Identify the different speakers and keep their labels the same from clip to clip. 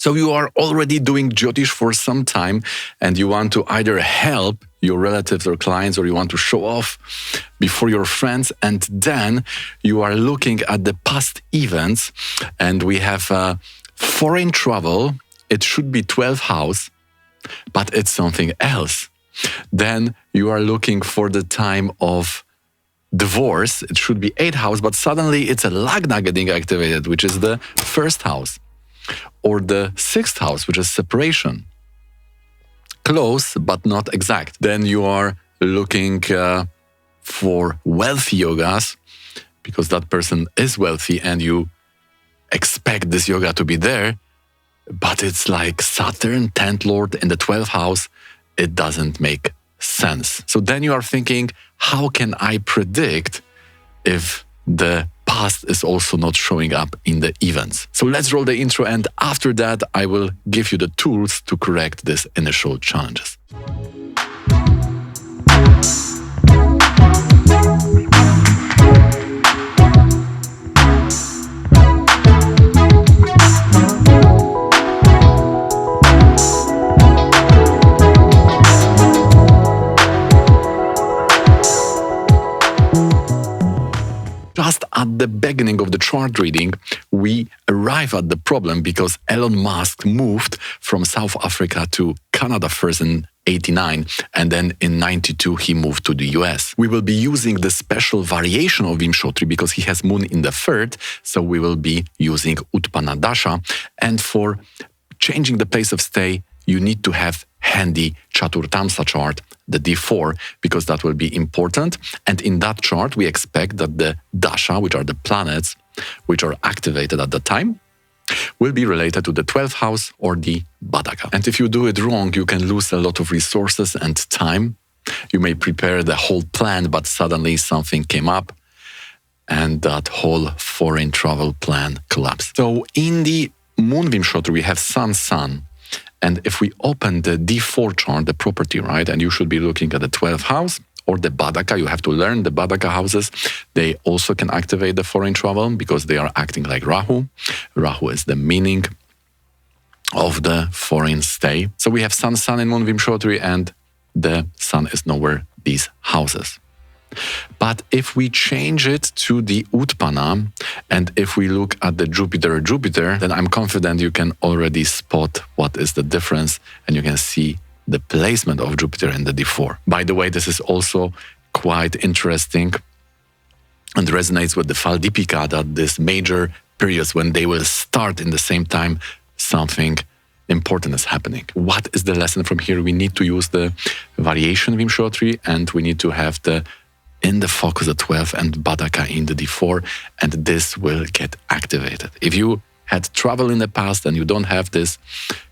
Speaker 1: So you are already doing Jyotish for some time and you want to either help your relatives or clients or you want to show off before your friends, and then you are looking at the past events and we have foreign travel. It should be 12th house, but it's something else. Then you are looking for the time of divorce. It should be 8th house, but suddenly it's a Lagna getting activated, which is the 1st house. Or the 6th house, which is separation. Close, but not exact. Then you are looking for wealthy yogas, because that person is wealthy and you expect this yoga to be there, but it's like Saturn, 10th Lord in the 12th house. It doesn't make sense. So then you are thinking, how can I predict if the past is also not showing up in the events? So let's roll the intro, and after that I will give you the tools to correct these initial challenges. Just at the beginning of the chart reading, we arrive at the problem because Elon Musk moved from South Africa to Canada first in 89, and then in 92 he moved to the US. We will be using the special variation of Vimshotri because he has moon in the 3rd, so we will be using Utpana Dasha. And for changing the place of stay, you need to have handy Chaturtamsa chart, the D4, because that will be important. And in that chart, we expect that the dasha, which are the planets which are activated at the time, will be related to the 12th house or the Badaka. And if you do it wrong, you can lose a lot of resources and time. You may prepare the whole plan, but suddenly something came up and that whole foreign travel plan collapsed. So in the Moon Vimshotri, we have Sun. And if we open the D4 chart, the property, right, and you should be looking at the 12th house or the Badaka, you have to learn the Badaka houses. They also can activate the foreign travel because they are acting like Rahu. Rahu is the meaning of the foreign stay. So we have Sun in Moon Vimshotri, and the Sun is nowhere these houses. But if we change it to the Utpana, and if we look at the Jupiter, then I'm confident you can already spot what is the difference, and you can see the placement of Jupiter in the D4. By the way, this is also quite interesting and resonates with the Faldipika, that this major periods when they will start in the same time, something important is happening. What is the lesson from here? We need to use the variation Vimshotri, and we need to have the in the focus the 12 and Badaka in the D4, and this will get activated. If you had travel in the past and you don't have this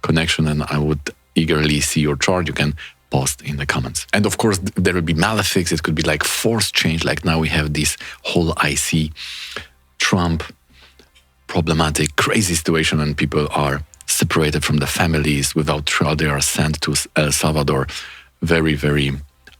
Speaker 1: connection, then I would eagerly see your chart. You can post in the comments. And of course, there will be malefics. It could be like force change, like now we have this whole IC Trump problematic, crazy situation, and people are separated from the families without trial. They are sent to El Salvador. Very, very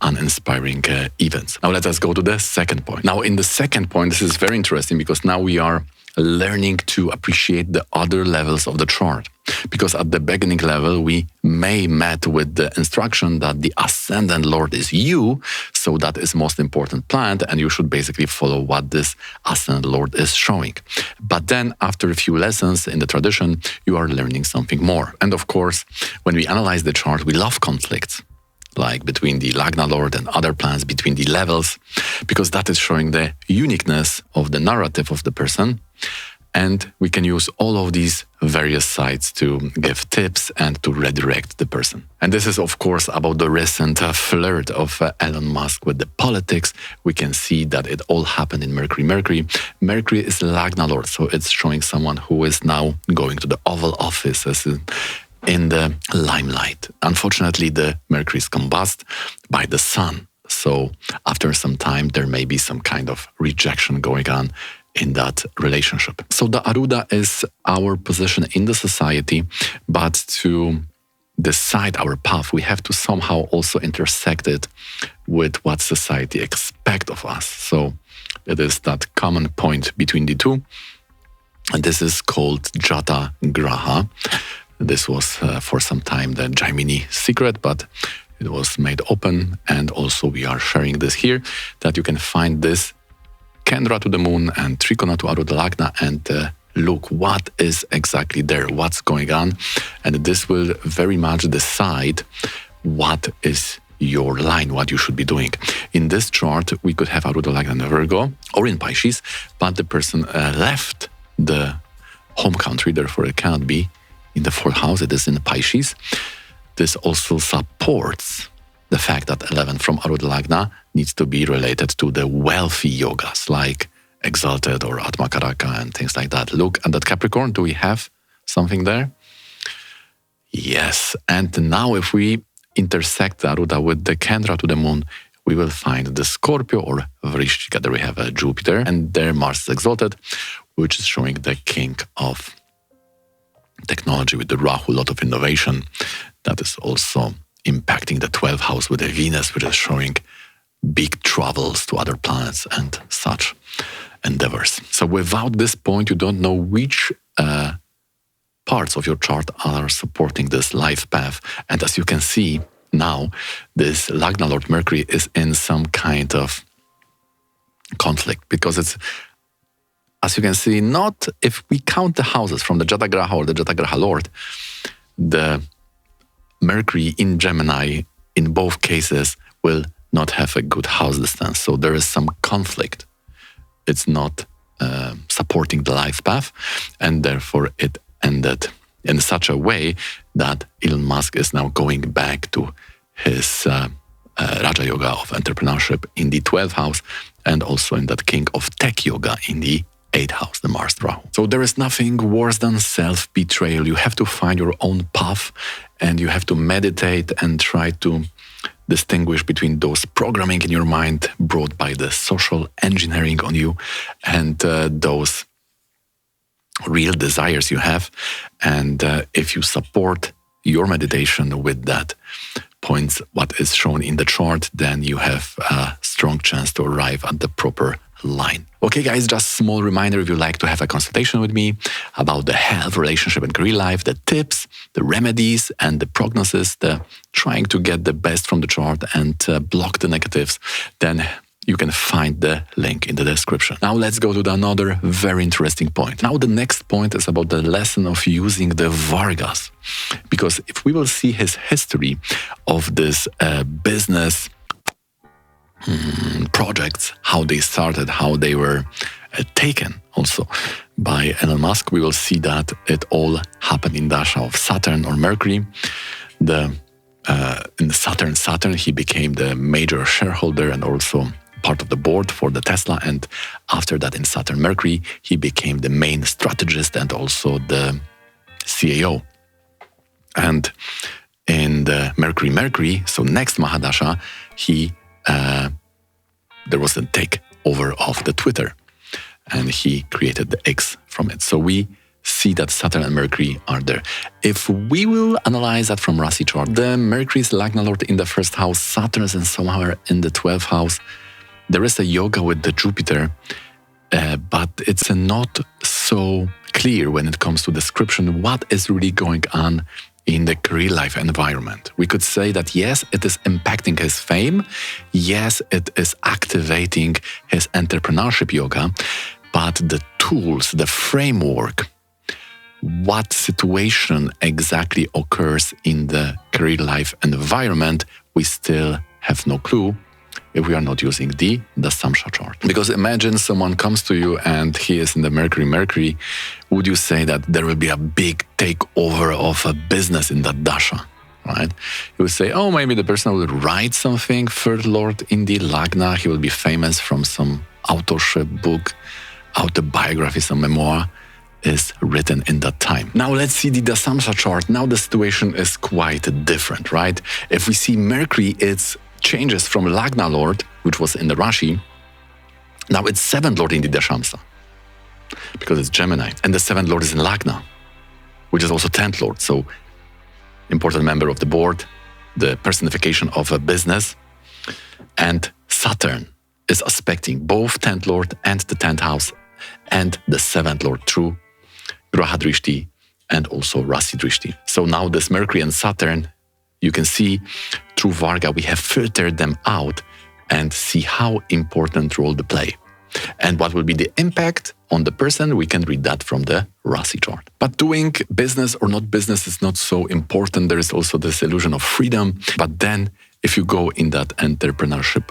Speaker 1: uninspiring events. Now let us go to the second point. Now in the second point, this is very interesting because now we are learning to appreciate the other levels of the chart. Because at the beginning level, we may met with the instruction that the ascendant lord is you, so that is most important planet, and you should basically follow what this ascendant lord is showing. But then after a few lessons in the tradition, you are learning something more. And of course, when we analyze the chart, we love conflicts, like between the Lagna Lord and other planets, between the levels, because that is showing the uniqueness of the narrative of the person. And we can use all of these various sites to give tips and to redirect the person. And this is, of course, about the recent flirt of Elon Musk with the politics. We can see that it all happened in Mercury. Mercury is Lagna Lord, so it's showing someone who is now going to the Oval Office as in the limelight. Unfortunately, the Mercury is combusted by the Sun. So after some time, there may be some kind of rejection going on in that relationship. So the Aruda is our position in the society, but to decide our path, we have to somehow also intersect it with what society expects of us. So it is that common point between the two. And this is called Jata Graha. This was for some time the Gemini secret, but it was made open. And also we are sharing this here, that you can find this Kendra to the moon and Trikona to Arudha Lagna, and look what is exactly there, what's going on. And this will very much decide what is your line, what you should be doing. In this chart, we could have Arudha Lagna in Virgo or in Pisces, but the person left the home country, therefore it cannot be in the 4th house, it is in Pisces. This also supports the fact that 11 from Arudha Lagna needs to be related to the wealthy yogas like Exalted or Atmakaraka and things like that. Look at that Capricorn. Do we have something there? Yes. And now if we intersect the Arudha with the Kendra to the moon, we will find the Scorpio or Vrishchika. There we have a Jupiter, and there Mars is exalted, which is showing the king of technology with the Rahu, a lot of innovation. That is also impacting the 12th house with the Venus, which is showing big travels to other planets and such endeavors. So without this point, you don't know which parts of your chart are supporting this life path. And as you can see now, this Lagna Lord Mercury is in some kind of conflict, because it's, as you can see, not if we count the houses from the Jatagraha or the Jatagraha Lord, the Mercury in Gemini in both cases will not have a good house distance. So there is some conflict. It's not supporting the life path, and therefore it ended in such a way that Elon Musk is now going back to his Raja Yoga of entrepreneurship in the 12th house, and also in that King of Tech Yoga in the 8th house, the Mars Rahu. So there is nothing worse than self-betrayal. You have to find your own path, and you have to meditate and try to distinguish between those programming in your mind brought by the social engineering on you and those real desires you have. And if you support your meditation with that points, what is shown in the chart, then you have a strong chance to arrive at the proper line. Okay, guys, just small reminder, if you'd like to have a consultation with me about the health, relationship, and career life, the tips, the remedies, and the prognosis, the trying to get the best from the chart and block the negatives, then you can find the link in the description. Now let's go to another very interesting point. Now the next point is about the lesson of using the Vargas. Because if we will see his history of this business projects, how they started, how they were taken also by Elon Musk, we will see that it all happened in dasha of Saturn or Mercury. In Saturn, he became the major shareholder and also part of the board for the Tesla. And after that, in Saturn Mercury, he became the main strategist and also the CAO. And in the Mercury, so next Mahadasha, there was a takeover of the Twitter, and he created the X from it. So we see that Saturn and Mercury are there. If we will analyze that from Rasi chart, the Mercury is Lagna Lord in the 1st house, Saturn is somewhere in the 12th house. There is a yoga with the Jupiter, but it's not so clear when it comes to description what is really going on in the career life environment. We could say that yes, it is impacting his fame, yes, it is activating his entrepreneurship yoga, but the tools, the framework, what situation exactly occurs in the career life environment, we still have no clue if we are not using the Samsha chart. Because imagine someone comes to you and he is in the Mercury, would you say that there will be a big takeover of a business in that dasha, right? You would say, oh, maybe the person will write something, 3rd Lord in the Lagna, he will be famous from some authorship book, autobiography, some memoir is written in that time. Now let's see the Dasamsa chart. Now the situation is quite different, right? If we see Mercury, it's changes from Lagna Lord, which was in the Rashi, now it's 7th Lord in the Dashamsa, because it's Gemini. And the 7th Lord is in Lagna, which is also 10th Lord. So important member of the board, the personification of a business. And Saturn is aspecting both 10th Lord and the 10th house and the 7th Lord through Graha Drishti and also Rasi Drishti. So now this Mercury and Saturn, you can see through Varga, we have filtered them out and see how important role they play. And what will be the impact on the person, we can read that from the Rasi chart. But doing business or not business is not so important. There is also this illusion of freedom. But then if you go in that entrepreneurship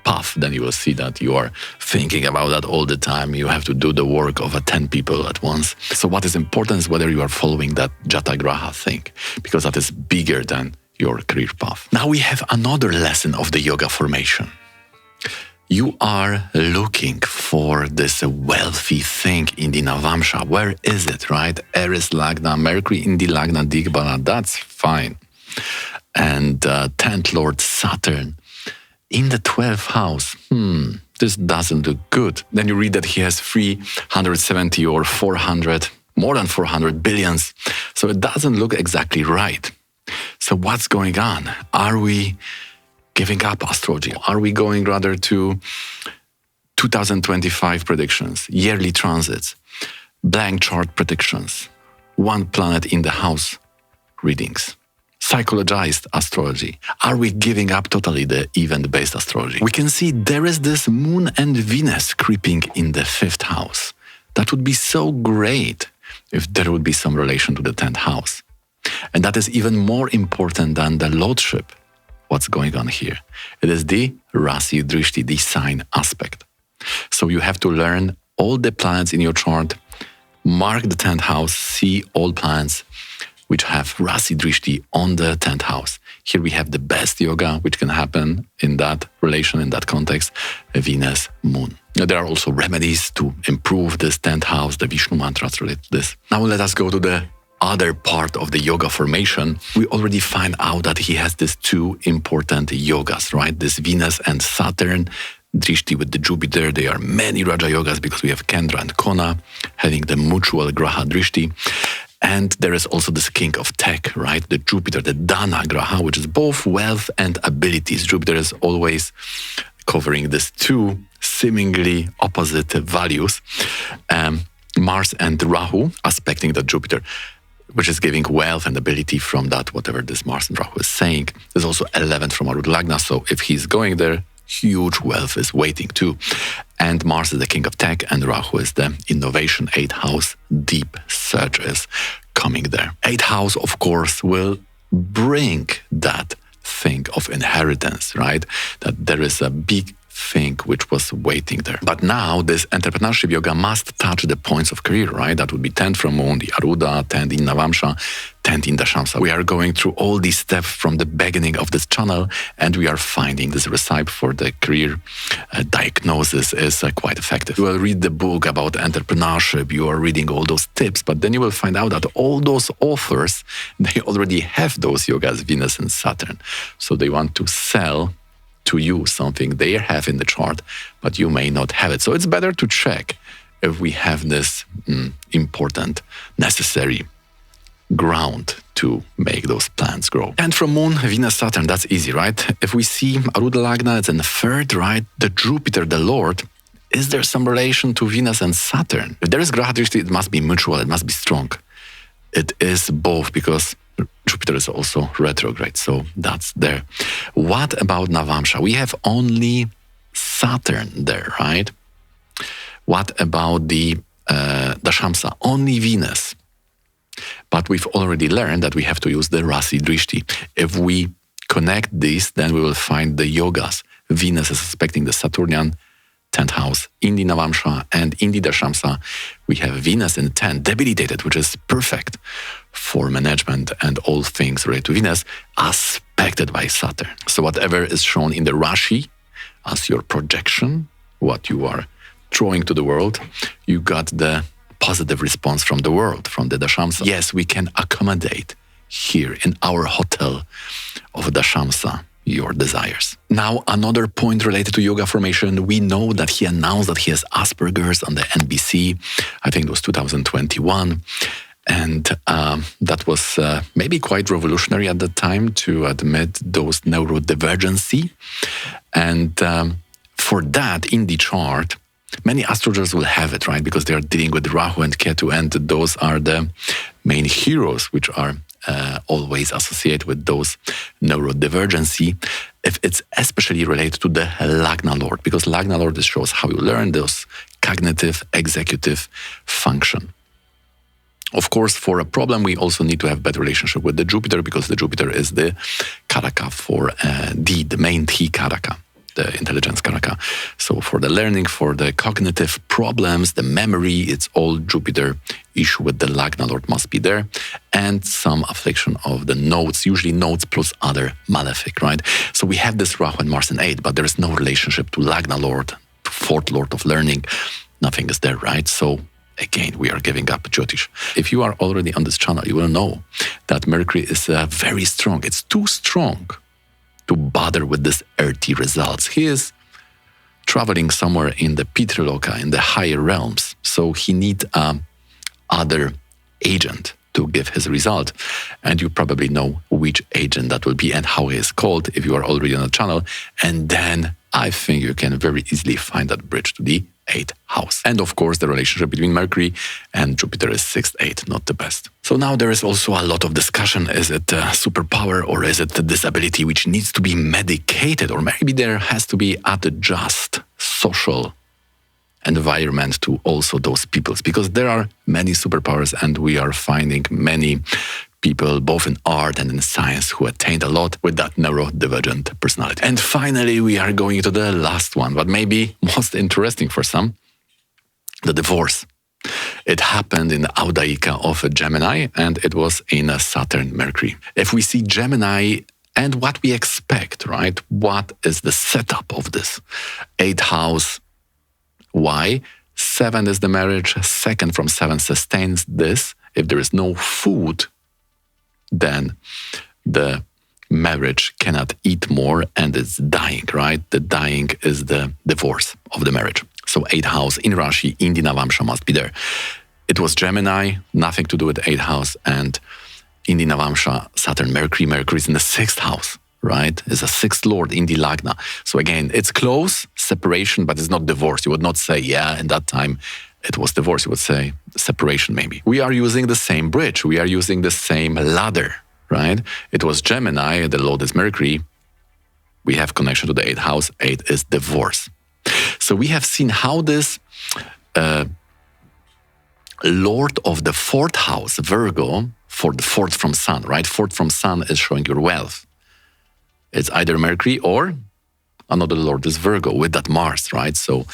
Speaker 1: path, then you will see that you are thinking about that all the time. You have to do the work of 10 people at once. So what is important is whether you are following that Jatagraha thing, because that is bigger than your career path. Now we have another lesson of the yoga formation. You are looking for this wealthy thing in the Navamsha. Where is it, right? Aries Lagna, Mercury in the Lagna Digbala, that's fine. And 10th Lord Saturn in the 12th house. This doesn't look good. Then you read that he has 370 or 400, more than 400 billions. So it doesn't look exactly right. So what's going on? Are we giving up astrology? Are we going rather to 2025 predictions, yearly transits, blank chart predictions, one planet in the house readings, psychologized astrology? Are we giving up totally the event-based astrology? We can see there is this Moon and Venus creeping in the 5th house. That would be so great if there would be some relation to the 10th house. And that is even more important than the lordship. What's going on here? It is the Rasi Drishti, the sign aspect. So you have to learn all the planets in your chart, mark the 10th house, see all planets which have Rasi Drishti on the 10th house. Here we have the best yoga which can happen in that relation, in that context, Venus, Moon. Now, there are also remedies to improve this 10th house, the Vishnu mantras related to this. Now let us go to the other part of the yoga formation. We already find out that he has these two important yogas, right? This Venus and Saturn, Drishti with the Jupiter. There are many Raja yogas because we have Kendra and Kona having the mutual Graha Drishti. And there is also this king of tech, right? The Jupiter, the Dana Graha, which is both wealth and abilities. Jupiter is always covering these two seemingly opposite values. Mars and Rahu aspecting the Jupiter, which is giving wealth and ability from that, whatever this Mars and Rahu is saying. There's also 11th from Arud Lagna, so if he's going there, huge wealth is waiting too. And Mars is the king of tech, and Rahu is the innovation. 8th house, deep search is coming there. 8th house, of course, will bring that thing of inheritance, right? That there is a big thing which was waiting there. But now this entrepreneurship yoga must touch the points of career, right? That would be 10th from Moon, the Aruda, 10th in Navamsha, 10th in Dashamsa. We are going through all these steps from the beginning of this channel, and we are finding this recipe for the career diagnosis is quite effective. You will read the book about entrepreneurship, you are reading all those tips, but then you will find out that all those authors, they already have those yogas, Venus and Saturn. So they want to sell to you something they have in the chart, but you may not have it. So it's better to check if we have this important, necessary ground to make those plants grow. And from Moon, Venus, Saturn, that's easy, right? If we see Arudha Lagna, it's in the 3rd, right? The Jupiter, the Lord, is there some relation to Venus and Saturn? If there is Graha Drishti, it must be mutual, it must be strong. It is both, because Jupiter is also retrograde, so that's there. What about Navamsha? We have only Saturn there, right? What about the Dashamsa? Only Venus. But we've already learned that we have to use the Rasi Drishti. If we connect these, then we will find the yogas. Venus is aspecting the Saturnian 10th house in the Navamsha, and in the Dashamsa we have Venus in 10, debilitated, which is perfect for management and all things related to Venus, aspected by Saturn. So whatever is shown in the Rashi as your projection, what you are throwing to the world, you got the positive response from the world, from the Dashamsa. Yes, we can accommodate here in our hotel of Dashamsa your desires. Now, another point related to yoga formation. We know that he announced that he has Asperger's on the NBC. I think it was 2021. And that was maybe quite revolutionary at the time to admit those neurodivergency. And for that, in the chart, Many astrologers will have it, right? Because they are dealing with Rahu and Ketu, and those are the main heroes, which are always associated with those neurodivergency, if it's especially related to the Lagna Lord, because Lagna Lord shows how you learn those cognitive, executive function. Of course, for a problem, we also need to have better relationship with the Jupiter, because the Jupiter is the Karaka for the main T Karaka, the intelligence Karaka. So for the learning, for the cognitive problems, the memory, it's all Jupiter issue with the Lagna Lord must be there. And some affliction of the nodes, usually nodes plus other malefic, right? So we have this Rahu and Mars in 8, but there is no relationship to Lagna Lord, to fourth Lord of learning. Nothing is there, right? So again, we are giving up Jyotish. If you are already on this channel, you will know that Mercury is very strong. It's too strong to bother with this earthy results. He is traveling somewhere in the Pitriloka, in the higher realms. So he needs other agent to give his result. And you probably know which agent that will be and how he is called if you are already on the channel. And then I think you can very easily find that bridge to the 8th house. And of course, the relationship between Mercury and Jupiter is 6th, 8th, not the best. So now there is also a lot of discussion. Is it a superpower or is it a disability which needs to be medicated? Or maybe there has to be adjust social environment to also those peoples, because there are many superpowers and we are finding many people both in art and in science who attained a lot with that neurodivergent personality. And finally, we are going to the last one, but maybe most interesting for some, the divorce. It happened in the Audaika of a Gemini, and it was in a Saturn Mercury. If we see Gemini and what we expect, right? What is the setup of this 8th house? Why? 7 is the marriage. 2nd from 7 sustains this. If there is no food, then the marriage cannot eat more and it's dying, right? The dying is the divorce of the marriage. So 8th house in Rashi, Indi Navamsha must be there. It was Gemini, nothing to do with the 8th house, and Indi Navamsha, Saturn, Mercury. Mercury is in the 6th house, right? It's a 6th lord in the Lagna. So again, it's close, separation, but it's not divorce. You would not say, yeah, in that time it was divorce. You would say separation maybe. We are using the same bridge. We are using the same ladder, right? It was Gemini, the lord is Mercury. We have connection to the 8th house. 8 is divorce. So we have seen how this lord of the 4th house, Virgo, for the 4th from Sun, right? 4th from Sun is showing your wealth. It's either Mercury or another lord is Virgo with that Mars, right? So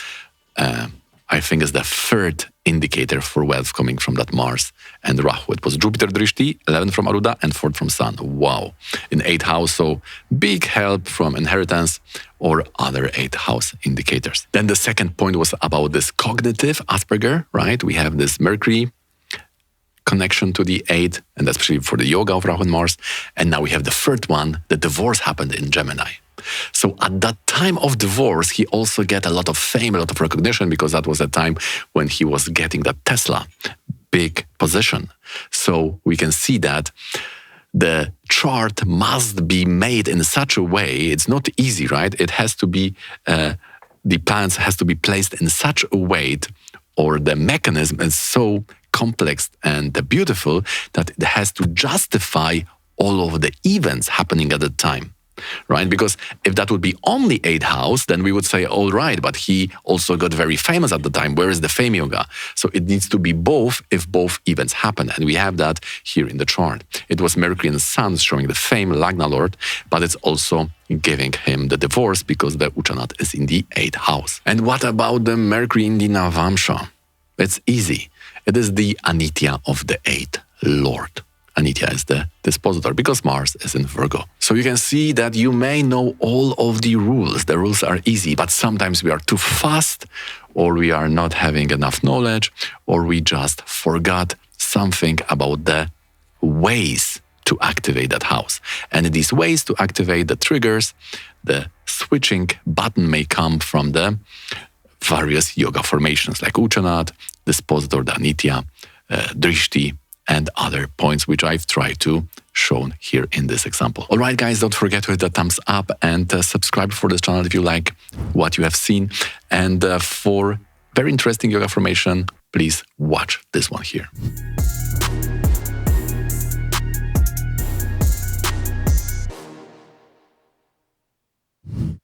Speaker 1: I think it's the 3rd indicator for wealth coming from that Mars and Rahu. It was Jupiter Drishti, 11 from Aruda, and 4th from Sun. Wow. In 8th house, so big help from inheritance or other 8th house indicators. Then the second point was about this cognitive Asperger, right? We have this Mercury connection to the 8th, and especially for the yoga of Rahu and Mars. And now we have the 3rd one, the divorce happened in Gemini. So at that time of divorce, he also get a lot of fame, a lot of recognition, because that was a time when he was getting that Tesla big position. So we can see that the chart must be made in such a way, it's not easy, right? It has to be, the plans has to be placed in such a way, or the mechanism is so complex and beautiful that it has to justify all of the events happening at the time. Right? Because if that would be only 8th house, then we would say, all right, but he also got very famous at the time. Where is the fame yoga? So it needs to be both if both events happen. And we have that here in the chart. It was Mercury and Sun showing the fame, Lagna Lord, but it's also giving him the divorce because the Uchanat is in the 8th house. And what about the Mercury in the Navamsha? It's easy. It is the Anitya of the 8th Lord. Anitya is the dispositor because Mars is in Virgo. So you can see that you may know all of the rules. The rules are easy, but sometimes we are too fast, or we are not having enough knowledge, or we just forgot something about the ways to activate that house. And these ways to activate the triggers, the switching button may come from the various yoga formations like Uchanat, dispositor, the Anitya, Drishti, and other points which I've tried to show here in this example. All right, guys, don't forget to hit the thumbs up and subscribe for this channel if you like what you have seen. And for Very interesting yoga formation. Please watch this one here.